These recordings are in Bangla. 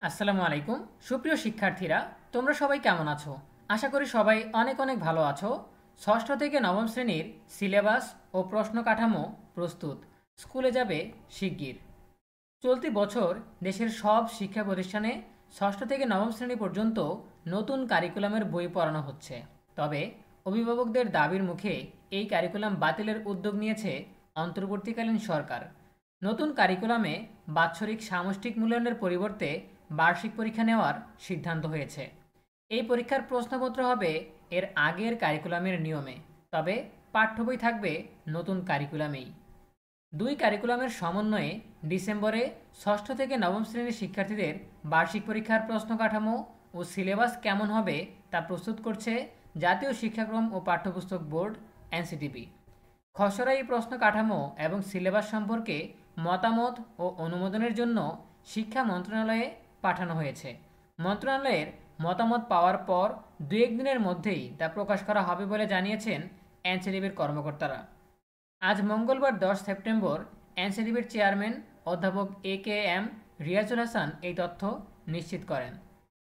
আসসালামু আলাইকুম সুপ্রিয় শিক্ষার্থীরা, তোমরা সবাই কেমন আছো? আশা করি সবাই অনেক অনেক ভালো আছো। ষষ্ঠ থেকে নবম শ্রেণীর সিলেবাস ও প্রশ্ন কাঠামো প্রস্তুত। স্কুলে যাবে শিগগির। চলতি বছর দেশের সব শিক্ষা প্রতিষ্ঠানে ষষ্ঠ থেকে নবম শ্রেণী পর্যন্ত নতুন কারিকুলামের বই পড়ানো হচ্ছে। তবে অভিভাবকদের দাবির মুখে এই কারিকুলাম বাতিলের উদ্যোগ নিয়েছে অন্তর্বর্তীকালীন সরকার। নতুন কারিকুলামে বাৎসরিক সামষ্টিক মূল্যায়নের পরিবর্তে বার্ষিক পরীক্ষা নেওয়ার সিদ্ধান্ত হয়েছে। এই পরীক্ষার প্রশ্নপত্র হবে এর আগের কারিকুলামের নিয়মে, তবে পাঠ্য বই থাকবে নতুন কারিকুলামেই। দুই কারিকুলামের সমন্বয়ে ডিসেম্বরে ষষ্ঠ থেকে নবম শ্রেণীর শিক্ষার্থীদের বার্ষিক পরীক্ষার প্রশ্ন কাঠামো ও সিলেবাস কেমন হবে তা প্রস্তুত করছে জাতীয় শিক্ষাক্রম ও পাঠ্যপুস্তক বোর্ড এনসিটিবি। খসড়া এই প্রশ্ন কাঠামো এবং সিলেবাস সম্পর্কে মতামত ও অনুমোদনের জন্য শিক্ষা মন্ত্রণালয়ে পাঠানো হয়েছে। মন্ত্রণালয়ের মতামত পাওয়ার পর দু একদিনের মধ্যেই তা প্রকাশ করা হবে বলে জানিয়েছেন এনসিটিবির কর্মকর্তারা। আজ মঙ্গলবার 10 সেপ্টেম্বর এনসিটিবির চেয়ারম্যান অধ্যাপক AKM রিয়াজুল হাসান এই তথ্য নিশ্চিত করেন।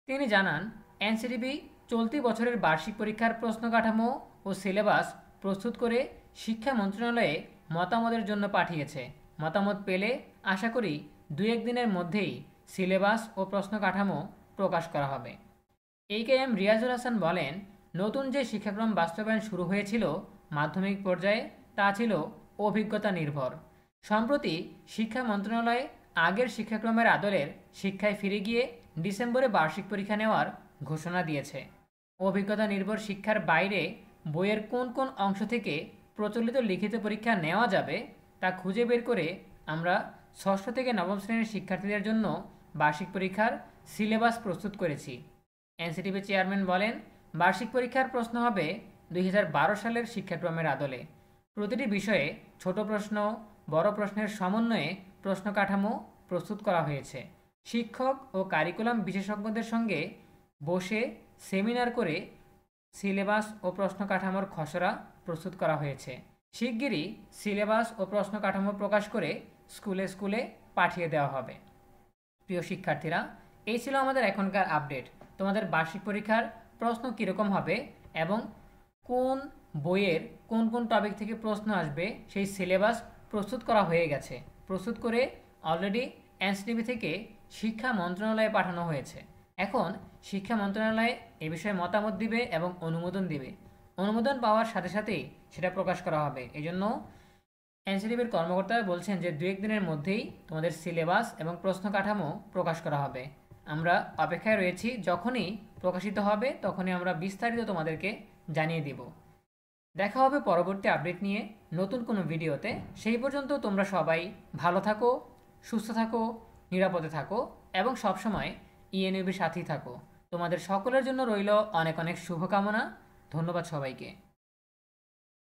তিনি জানান, এনসিটিবি চলতি বছরের বার্ষিক পরীক্ষার প্রশ্ন কাঠামো ও সিলেবাস প্রস্তুত করে শিক্ষা মন্ত্রণালয়ে মতামতের জন্য পাঠিয়েছে। মতামত পেলে আশা করি দু একদিনের মধ্যেই সিলেবাস ও প্রশ্ন কাঠামো প্রকাশ করা হবে। AKM রিয়াজুল হাসান বলেন, নতুন যে শিক্ষাক্রম বাস্তবায়ন শুরু হয়েছিল মাধ্যমিক পর্যায়ে তা ছিল অভিজ্ঞতা নির্ভর। সম্প্রতি শিক্ষা মন্ত্রণালয় আগের শিক্ষাক্রমের আদলের শিক্ষায় ফিরে গিয়ে ডিসেম্বরে বার্ষিক পরীক্ষা নেওয়ার ঘোষণা দিয়েছে। অভিজ্ঞতা নির্ভর শিক্ষার বাইরে বইয়ের কোন কোন অংশ থেকে প্রচলিত লিখিত পরীক্ষা নেওয়া যাবে তা খুঁজে বের করে আমরা ষষ্ঠ থেকে নবম শ্রেণীর শিক্ষার্থীদের জন্য বার্ষিক পরীক্ষার সিলেবাস প্রস্তুত করেছি। এনসিটিভি চেয়ারম্যান বলেন, বার্ষিক পরীক্ষার প্রশ্ন হবে 2012 সালের শিক্ষাক্রমের আদলে। প্রতিটি বিষয়ে ছোট প্রশ্ন বড় প্রশ্নের সমন্বয়ে প্রশ্ন কাঠামো প্রস্তুত করা হয়েছে। শিক্ষক ও কারিকুলাম বিশেষজ্ঞদের সঙ্গে বসে সেমিনার করে সিলেবাস ও প্রশ্ন কাঠামোর খসড়া প্রস্তুত করা হয়েছে। শিগগিরই সিলেবাস ও প্রশ্ন কাঠামো প্রকাশ করে স্কুলে স্কুলে পাঠিয়ে দেওয়া হবে। প্রিয় শিক্ষার্থীরা, এই ছিল আমাদের এখনকার আপডেট। তোমাদের বার্ষিক পরীক্ষার প্রশ্ন কীরকম হবে এবং কোন বইয়ের কোন কোন টপিক থেকে প্রশ্ন আসবে সেই সিলেবাস প্রস্তুত করা হয়ে গেছে। প্রস্তুত করে অলরেডি এনসিটিভি থেকে শিক্ষা মন্ত্রণালয়ে পাঠানো হয়েছে। এখন শিক্ষা মন্ত্রণালয় এ বিষয়ে মতামত দিবে এবং অনুমোদন দিবে। অনুমোদন পাওয়ার সাথে সাথেই সেটা প্রকাশ করা হবে। এই জন্য এনসিটিভির কর্মকর্তারা বলছেন যে দু একদিনের মধ্যেই তোমাদের সিলেবাস এবং প্রশ্ন কাঠামো প্রকাশ করা হবে। আমরা অপেক্ষায় রয়েছি, যখনই প্রকাশিত হবে তখনই আমরা বিস্তারিত তোমাদেরকে জানিয়ে দিব। দেখা হবে পরবর্তী আপডেট নিয়ে নতুন কোনো ভিডিওতে। সেই পর্যন্ত তোমরা সবাই ভালো থাকো, সুস্থ থাকো, নিরাপদে থাকো এবং সবসময় ইএনইউবির সাথেই থাকো। তোমাদের সকলের জন্য রইল অনেক অনেক শুভকামনা। ধন্যবাদ সবাইকে।